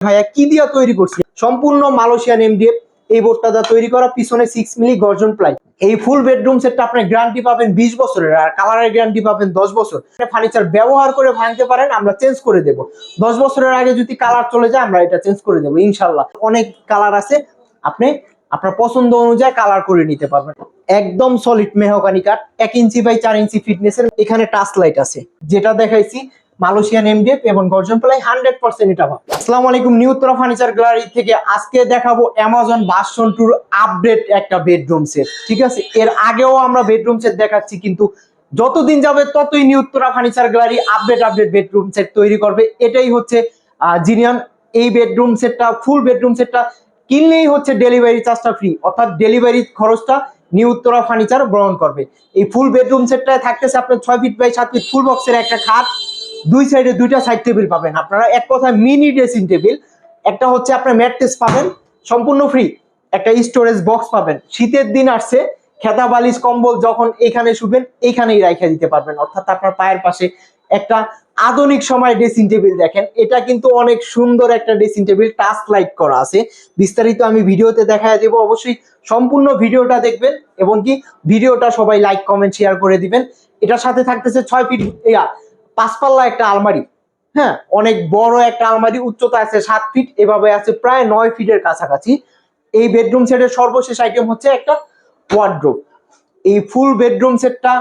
ভাইয়া কি দিয়া তৈরি করছি? সম্পূর্ণ মালয়েশিয়ান এমডিএফ এই বোর্ডটা দা তৈরি করা, পিছনে 6 মিলি গর্জন প্লাই। এই ফুল বেডরুম সেটটা আপনি গ্যারান্টি পাবেন 20 বছরের, আর কালারের গ্যারান্টি পাবেন 10 বছর। ফার্নিচার ব্যবহার করে ভাঙতে পারেন, আমরা চেঞ্জ করে দেব। 10 বছরের আগে যদি কালার চলে যায় আমরা এটা চেঞ্জ করে দেব ইনশাআল্লাহ। অনেক কালার আছে, আপনি আপনার পছন্দ অনুযায়ী কালার করে নিতে পারবেন। একদম সলিড মেহগনি কাঠ, 1 ইঞ্চি বাই 4 ইঞ্চি ফিটনেসের। এখানে টাচ লাইট আছে, যেটা দেখাইছি মালয়েশিয়ান এমডিএফ এবং গর্জন প্লাই 100% এটা পাবেন। আসসালামু আলাইকুম, নিউ উত্তরা ফার্নিচার গ্যালারি থেকে আজকে দেখাবো অ্যামাজন ভার্সন 2 আপডেট একটা বেডরুম সেট। ঠিক আছে, এর আগেও আমরা বেডরুম সেট দেখাচ্ছি, কিন্তু যতদিন যাবে ততই new Uttara furniture gallery update bedroom set তৈরি করবে। এটাই হচ্ছে জিনিয়ন। এই বেডরুম সেটটা, ফুল বেডরুম সেটটা কিনলেই হচ্ছে ডেলিভারি চার্জটা ফ্রি, অর্থাৎ ডেলিভারি খরচটা নিউ উত্তরা ফার্নিচার বহন করবে। এই ফুল বেডরুম সেটটায় থাকতেছে আপনার 6 ফিট বাই 7 ফিট ফুল বক্সের একটা খাট, দুই সাইডে দুইটা সাইড টেবিল পাবেন আপনারা। এক কথায় মিনি ড্রেসিং টেবিল। একটা হচ্ছে আপনার ম্যাট্রেস পাবেন সম্পূর্ণ ফ্রি, একটা স্টোরেজ বক্স পাবেন। শীতের দিন আসছে, খেতা বালিশ কম্বল যখন এখানে শুবেন এইখানেই রাখা দিতে পারবেন, অর্থাৎ আপনার পায়ের পাশে একটা আধুনিক সময় ড্রেসিং টেবিল। দেখেন এটা কিন্তু অনেক সুন্দর একটা ড্রেসিং টেবিল, টাচ লাইট করা আছে। বিস্তারিত আমি ভিডিওতে দেখায় দেবো, অবশ্যই সম্পূর্ণ ভিডিওটা দেখবেন এবং কি ভিডিওটা সবাই লাইক কমেন্ট শেয়ার করে দিবেন। এটার সাথে থাকতেছে 6 ফিট 5 পাল্লা একটা আলমারি। হ্যাঁ, অনেক বড় একটা আলমারি, উচ্চতা আছে 7 ফিট, এভাবে আছে প্রায় 9 ফিটের কাছাকাছি। এই বেডরুম সেটের সর্বশেষ আইটেম হচ্ছে একটা ওয়ার্ড্রোব। এই ফুল বেডরুম সেটটা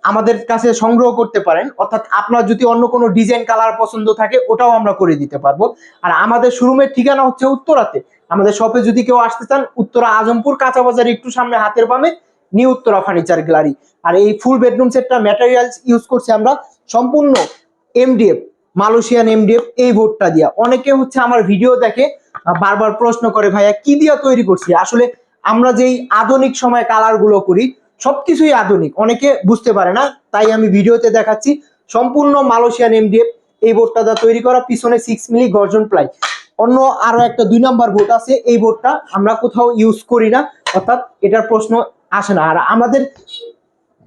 আমাদের কাছে সংগ্রহ করতে পারেন, অর্থাৎ আপনার যদি অন্য কোনো ডিজাইন কালার পছন্দ থাকে ওটাও আমরা করে দিতে পারবো। আর আমাদের শোরুমের ঠিকানা হচ্ছে উত্তরাতে। আমাদের শপে যদি কেউ আসতে চান, উত্তরা আজমপুর কাঁচা বাজার একটু সামনে হাতের বামে নিউ উত্তরা ফার্নিচার গ্যালারি। আর এই ফুল বেডরুম সেটটা ম্যাটেরিয়ালস ইউজ করছি আমরা সম্পূর্ণ এমডিএফ, মালয়েশিয়ান এমডিএফ এই বোর্ডটা দিয়া। অনেকে হচ্ছে আমার ভিডিও দেখে বারবার প্রশ্ন করে, ভাইয়া কি দিয়া তৈরি করছি? আসলে আমরা যেই আধুনিক সময় কালার গুলো করি সবকিছুই আধুনিক, অনেকে বুঝতে পারে না, তাই আমি ভিডিওতে দেখাচ্ছি সম্পূর্ণ মালয়েশিয়ান এমডিএফ এই বোর্ডটা দা তৈরি করা, পিছনে 6 মিলি গর্জন প্লাই। অন্য আরো একটা 2 নাম্বার বোর্ড আছে, এই বোর্ডটা আমরা কোথাও ইউজ করি না, অর্থাৎ এটার প্রশ্ন আসে না। আর আমাদের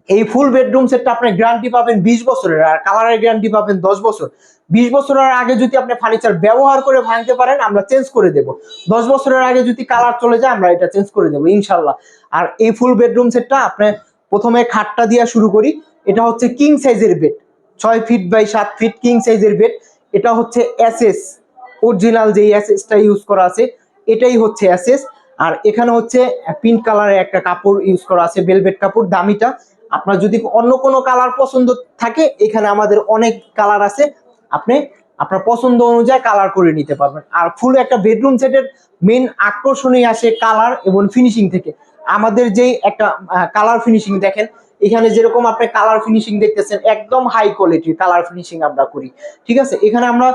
এই ফুল বেডরুম সেটটা আপনি গ্যারান্টি পাবেন 20 বছরের, আর কালারের গ্যারান্টি পাবেন 10 বছর। 20 বছরের আগে যদি আপনি ফার্নিচার ব্যবহার করে ভাঙতে পারেন আমরা চেঞ্জ করে দেব। 10 বছরের আগে যদি কালার চলে যায় আমরা এটা চেঞ্জ করে দেব ইনশাআল্লাহ। আর এই ফুল বেডরুম সেটটা আপনি প্রথমে খাটটা দিয়ে শুরু করি। এটা হচ্ছে কিং সাইজের bed, 6 feet by 7 feet king সাইজের বেড। এটা হচ্ছে এসএস, অরিজিনাল যেই এসএসটা ইউজ করা আছে এটাই হচ্ছে এসএস। আর এখানে হচ্ছে পিঙ্ক কালারের একটা কাপড় ইউজ করা আছে, ভেলভেট কাপড়, দামিটা। আপনার যদি অন্য কোনো কালার পছন্দ থাকে, এখানে আমাদের অনেক কালার আছে, আপনি আপনার পছন্দ অনুযায়ী কালার করে নিতে পারবেন। আর ফুল একটা বেডরুম সেটের মেইন আকর্ষণই আসে কালার এবং ফিনিশিং থেকে। আমাদের যেই একটা কালার ফিনিশিং দেখেন, এখানে যেরকম আপনি কালার ফিনিশিং দেখতেছেন একদম হাই কোয়ালিটির কালার ফিনিশিং আমরা করি। ঠিক আছে, এখানে আমরা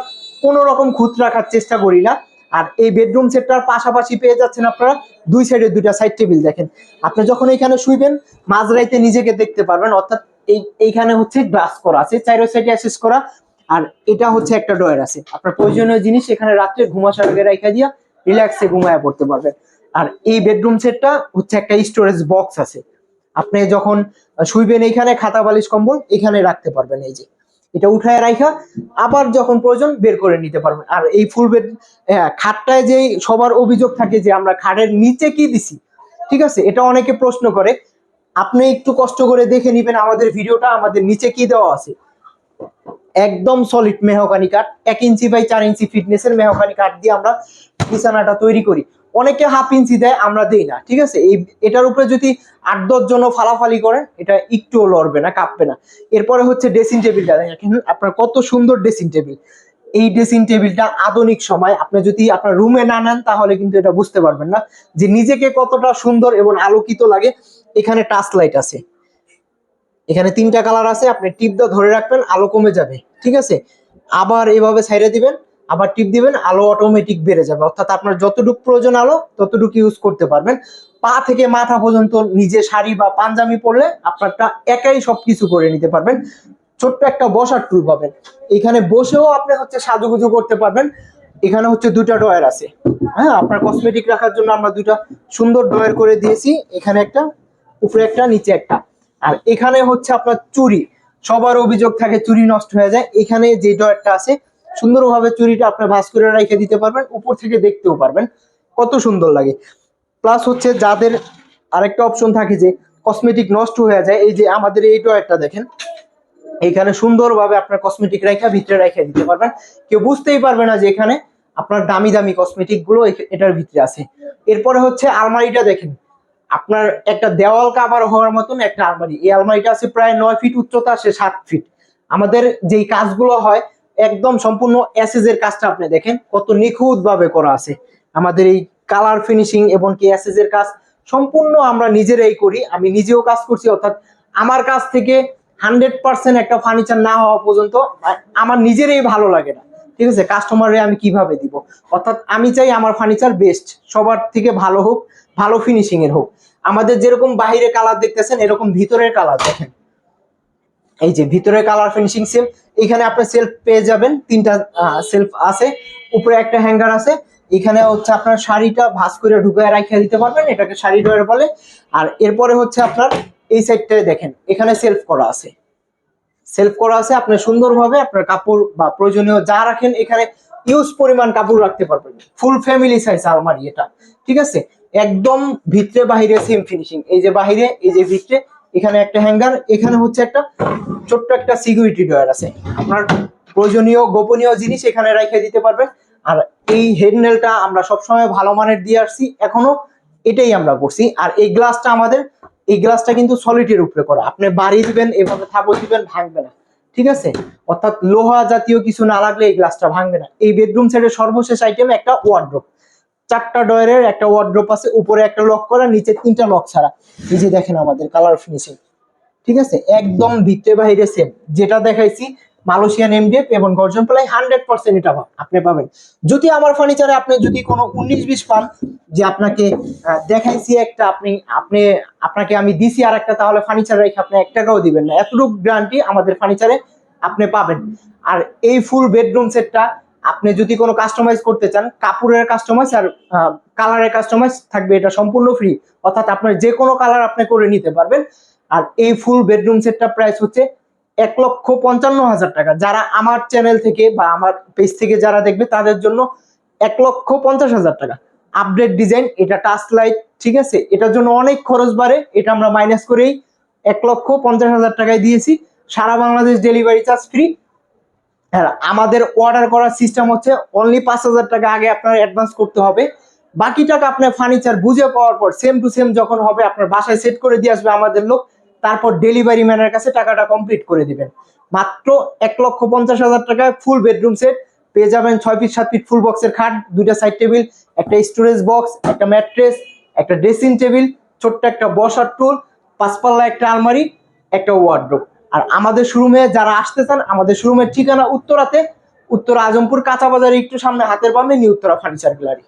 কোনো রকম খুঁত রাখার চেষ্টা করি না। আর এই বেডরুম সেটটার পাশাপাশি পেয়ে যাচ্ছেন আপনারা দুই সাইডে দুইটা সাইড টেবিল। দেখেন আপনি যখন এখানে শুইবেন মাঝরাইতে নিজেকে দেখতে পারবেন, অর্থাৎ এইখানে হচ্ছে গ্লাস করা আছে, চারো সাইডে অ্যাসেস করা। আর এটা হচ্ছে একটা ডয়ার আছে, আপনার প্রয়োজনীয় জিনিস এখানে রাত্রে ঘুমাসার আগে রাখা দিয়া রিল্যাক্সে ঘুমায় পড়তে পারবেন। আর এই বেডরুম সেটটা হচ্ছে একটা স্টোরেজ বক্স আছে, আপনি যখন শুইবেন এইখানে খাতা বালিশ কম্বল এখানে রাখতে পারবেন। এই যে এটা উঠায় রাখা আবার যখন প্রয়োজন বের করে নিতে পারবেন। আর এই ফুল বেড খাটটায় যে সবার অভিযোগ থাকে যে আমরা খাটের নিচে কি দিছি, ঠিক আছে, এটা অনেকে প্রশ্ন করে। আপনি একটু কষ্ট করে দেখে নিবেন আমাদের ভিডিওটা, আমাদের নিচে কি দেওয়া আছে। একদম সলিড মেহগনি কাঠ, 1 ইঞ্চি বাই 4 ইঞ্চি ফিটনেসের মেহগনি কাঠ দিয়ে আমরা বিছানাটা তৈরি করি। অনেকে হাফ ইঞ্চি দেয়, আমরা দেই না। ঠিক আছে, এটার উপরে যদি 8-10 জন ফালাফালি করেন এটা একটুও লড়বে না, কাঁপবে না। এরপরে হচ্ছে ড্রেসিং টেবিলটা দেখেন আপনার কত সুন্দর ড্রেসিং টেবিল। এই ড্রেসিং টেবিলটা আধুনিক সময় আপনি যদি আপনার রুমে না নেন তাহলে কিন্তু এটা বুঝতে পারবেন না যে নিজেকে কতটা সুন্দর এবং আলোকিত লাগে। এখানে টাচ লাইট আছে, এখানে 3টা কালার আছে, আপনি টিপ দিয়ে ধরে রাখবেন আলো কমে যাবে। ঠিক আছে, আবার এভাবে ছাইড়ে দিবেন, আবার টিপ দিবেন, আলো অটোমেটিক বেড়ে যাবে, অর্থাৎ আপনার যতটুকু প্রয়োজন আলো ততটুকু ইউজ করতে পারবেন। পা থেকে মাথা পর্যন্ত নিজে শাড়ি বা পাঞ্জাবি পরলে আপনারটা একাই সবকিছু করে নিতে পারবেন। ছোট্ট একটা বসার টুল পাবেন, এখানে বসেও আপনি হচ্ছে সাজুগুজু করতে পারবেন। এখানে হচ্ছে 2টা ড্রয়ার আছে, হ্যাঁ, আপনার কসমেটিক রাখার জন্য আমরা 2টা সুন্দর ড্রয়ার করে দিয়েছি, এখানে একটা, উপরে একটা, নিচে একটা। আর এখানে হচ্ছে আপনার চুড়ি, সবার অভিযোগ থাকে চুড়ি নষ্ট হয়ে যায়। এখানে যে ড্রয়ারটা আছে সুন্দরভাবে চুরিটা আপনি ভাঁজ করে রেখে দিতে পারবেন, উপর থেকে দেখতেও পারবেন কত সুন্দর লাগে। প্লাস হচ্ছে যাদের আরেকটা অপশন থাকে যে কসমেটিক নষ্ট হয়ে যায়, এই যে আমাদের এই ড্রয়ারটা দেখেন, এখানে সুন্দরভাবে আপনার কসমেটিক রেখা ভিতরে রেখে দিতে পারবেন, কেউ বুঝতেই পারবে না যে এখানে আপনার দামি দামি কসমেটিক গুলো এটার ভিতরে আছে। এরপরে হচ্ছে আলমারিটা দেখেন, আপনার একটা দেওয়াল কাভার হওয়ার মতন একটা আলমারি। এই আলমারিটা আছে প্রায় 9 ফিট উচ্চতা, সে 7 ফিট। আমাদের যেই কাজগুলো হয় একদম সম্পূর্ণ এসএস এর কাজটা আপনি দেখেন কত নিখুঁত ভাবে করা আছে। আমাদের এই কালার ফিনিশিং এবং কি এসএস এর কাজ সম্পূর্ণ আমরা নিজেরাই করি, আমি নিজেও কাজ করছি। অর্থাৎ আমার কাছ থেকে 100% একটা ফার্নিচার না হওয়া পর্যন্ত আমার নিজেরই ভালো লাগে না, ঠিক আছে? কাস্টমারে আমি কিভাবে দিব? অর্থাৎ আমি চাই আমার ফার্নিচার বেস্ট, সবার থেকে ভালো হোক, ভালো ফিনিশিং এর হোক। আমাদের যেরকম বাহিরে কালার দেখতেছেন এরকম ভিতরের কালার দেখেন, এই যে ভিতরের কালার ফিনিশিং সেম। এখানে আপনি সেলফ পেয়ে যাবেন, 3টা সেলফ আছে, উপরে একটা হ্যাঙ্গার আছে। এখানে হচ্ছে আপনার শাড়িটা ভাঁজ করে ঢুকায় রাখিয়ে দিতে পারবেন, এটাকে শাড়ি ড্রয়ার বলে। আর এরপরে হচ্ছে আপনার এই সাইডটায় দেখেন, এখানে সেলফ করা আছে, সেলফ করা আছে। আপনি সুন্দরভাবে আপনার কাপড় বা প্রয়োজনীয় যা রাখেন এখানে ইউজ পরিমাণ কাপড় রাখতে পারবেন। ফুল ফ্যামিলি সাইজ আলমারি এটা, ঠিক আছে? একদম ভিতরে বাহিরে সেম ফিনিশিং। এই যে বাহিরে, এই যে ভিতরে, এখানে একটা হ্যাঙ্গার, এখানে হচ্ছে একটা ছোট্ট একটা সিকিউরিটি ড্রয়ার আছে। আপনার প্রয়োজনীয় গোপনীয় জিনিস এখানে রেখে দিতে পারবেন। আর এই হেডনেলটা আমরা সবসময় ভালো মানের দিয়ে আসছি, এখনো এটাই আমরা করছি। আর এই গ্লাসটা আমাদের, এই গ্লাসটা কিন্তু সলিডের উপরে করা, আপনি বাড়ি দিবেন এভাবে থাপড় দিবেন ভাঙবে না, ঠিক আছে? অর্থাৎ লোহা জাতীয় কিছু না লাগলে এই গ্লাসটা ভাঙবে না। এই বেডরুম সেটের সর্বশেষ আইটেম একটা ওয়ার্ড্রোব, 4টা ডয়ারের একটা ওয়ার্ড্রোব আছে, উপরে একটা লক করা, নিচে 3টা লক ছাড়া। এই যে দেখেন আমাদের কালার ফিনিশিং, ঠিক আছে? একদম ভিতরে বাহিরে সেম, যেটা দেখাইছি মালয়েশিয়ান এমডিএফ এবং গর্জন প্লাই 100% এটা আপনি পাবেন। যদি আমার ফার্নিচারে আপনি যদি কোনো 19-20 পান, যে আপনাকে দেখাইছি একটা, আপনাকে আমি দিছি আর একটা, তাহলে ফার্নিচার রেখে আপনি 1 টাকাও দিবেন না, এতটুকু গ্যারান্টি আমাদের ফার্নিচারে আপনি পাবেন। আর এই ফুল বেডরুম সেটটা আপনি যদি কোনো কাস্টমাইজ করতে চান, কাপড়ের কাস্টমাইজ আর কালারের কাস্টমাইজ থাকবে, এটা সম্পূর্ণ ফ্রি। অর্থাৎ আপনার যে কোনো কালার আপনি করে নিতে পারবেন। আর এই ফুল বেডরুম সেটটা প্রাইস হচ্ছে 1,55,000 টাকা। যারা আমার চ্যানেল থেকে বা আমার পেজ থেকে যারা দেখবে তাদের জন্য 1,50,000 টাকা। আপডেট ডিজাইন, এটা টাচ লাইট, ঠিক আছে? এটার জন্য অনেক খরচ বাড়ে, এটা আমরা মাইনাস করেই 1,50,000 টাকায় দিয়েছি। সারা বাংলাদেশ ডেলিভারি চার্জ ফ্রি। হ্যাঁ, আমাদের অর্ডার করার সিস্টেম হচ্ছে অনলি 5,000 টাকা আগে আপনার অ্যাডভান্স করতে হবে। বাকি টাকা আপনার ফার্নিচার বুঝে পাওয়ার পর সেম টু সেম যখন হবে আপনার বাসায় সেট করে দিয়ে আসবে আমাদের লোক, তারপর ডেলিভারি ম্যানের কাছে টাকাটা কমপ্লিট করে দিবেন। মাত্র 1,50,000 টাকায় ফুল বেডরুম সেট পেয়ে যাবেন। 6 ফিট 7 ফিট ফুল বক্সের খাট, 2টা সাইড টেবিল, একটা স্টোরেজ বক্স, একটা ম্যাট্রেস, একটা ড্রেসিং টেবিল, ছোট্ট একটা বসার টুল, 5 পাল্লা একটা আলমারি, একটা ওয়ার্ডরোব। আর আমাদের শোরুমে যারা আসতে চান, আমাদের শোরুমের ঠিকানা উত্তরাতে, উত্তরা আজমপুর কাঁচা বাজারে একটু সামনে হাতের বামে নিউ উত্তরা ফার্নিচার গ্যালারি।